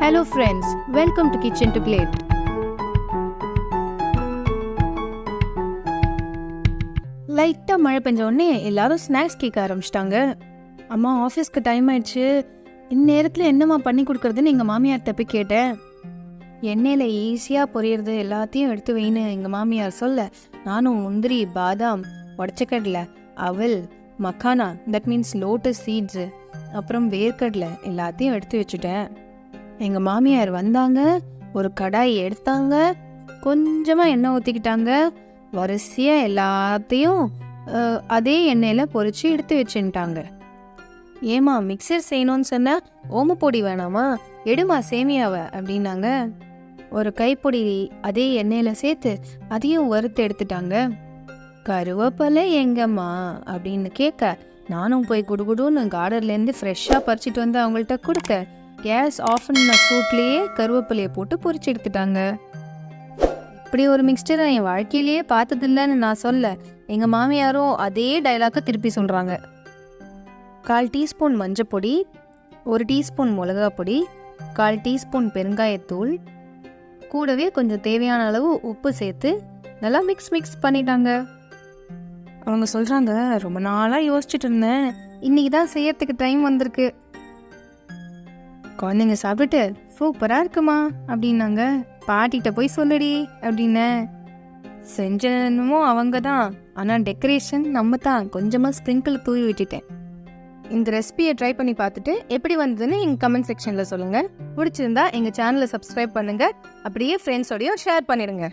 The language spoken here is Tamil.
Hello friends, welcome to Kitchen to Plate. லைட்டாக மழை பெஞ்ச உடனே எல்லாரும் ஸ்நாக்ஸ் கேட்க ஆரம்பிச்சிட்டாங்க. அம்மா ஆஃபீஸ்க்கு டைம் ஆயிடுச்சு, இந்நேரத்தில் என்னம்மா பண்ணி கொடுக்குறதுன்னு எங்கள் மாமியார்கிட்ட போய் கேட்டேன். எண்ணெயில் ஈஸியாக பொரியறது எல்லாத்தையும் எடுத்து வைன்னு எங்கள் மாமியார் சொல்ல, நானும் முந்திரி, பாதாம், உடச்சக்கடலை, அவல், makhana, that means lotus seeds, அப்புறம் வேர்க்கடலை எல்லாத்தையும் எடுத்து வச்சுட்டேன். எங்கள் மாமியார் வந்தாங்க, ஒரு கடாய் எடுத்தாங்க, கொஞ்சமாக எண்ணெய் ஊற்றிக்கிட்டாங்க, வரிசையாக எல்லாத்தையும் அதே எண்ணெயில் பொரிச்சு எடுத்து வச்சுட்டாங்க. ஏமா மிக்சர் செய்யணும்னு சொன்ன, ஓமப்பொடி வேணாமா, எடுமா சேமியாவை அப்படின்னாங்க. ஒரு கைப்பொடி அதே எண்ணெயில் சேர்த்து அதையும் வறுத்து எடுத்துட்டாங்க. கருவேப்பிலை எங்கம்மா அப்படின்னு கேட்க, நானும் போய் குடுகுடுன்னு கார்டன்லேருந்து ஃப்ரெஷ்ஷாக பறிச்சிட்டு வந்து அவங்கள்ட்ட கொடுக்க, கேஸ் ஆஃப் பண்ண சூட்லேயே கருவேப்பிலையை போட்டு பொரிச்சு எடுத்துட்டாங்க. இப்படி ஒரு மிக்சரை என் வாழ்க்கையிலேயே பார்த்ததில்லன்னு நான் சொல்ல, எங்கள் மாமியாரும் அதே டைலாக்கை திருப்பி சொல்கிறாங்க. 1/4 டீஸ்பூன் மஞ்சப்பொடி, 1 டீஸ்பூன் மிளகா பொடி, 1/4 டீஸ்பூன் பெருங்காயத்தூள், கூடவே கொஞ்சம் தேவையான அளவு உப்பு சேர்த்து நல்லா மிக்ஸ் பண்ணிட்டாங்க. அவங்க சொல்கிறாங்க, ரொம்ப நாளாக யோசிச்சுட்டு இருந்தேன், இன்னைக்கு தான் செய்யறதுக்கு டைம் வந்திருக்கு. குழந்தைங்க சாப்பிட்டுட்டு சூப்பராக இருக்குமா அப்படின்னாங்க. பாட்டிகிட்ட போய் சொல்லுடி அப்படின்னு. செஞ்சனமோ அவங்க தான், ஆனால் டெக்கரேஷன் நம்ம தான். கொஞ்சமாக ஸ்ப்ரிங்கிள் தூவி விட்டுட்டேன். இந்த ரெசிபியை ட்ரை பண்ணி பார்த்துட்டு எப்படி வந்ததுன்னு எங்கள் கமெண்ட் செக்ஷனில் சொல்லுங்கள். பிடிச்சிருந்தா எங்கள் சேனலை சப்ஸ்கிரைப் பண்ணுங்கள், அப்படியே ஃப்ரெண்ட்ஸோடையும் ஷேர் பண்ணிடுங்க.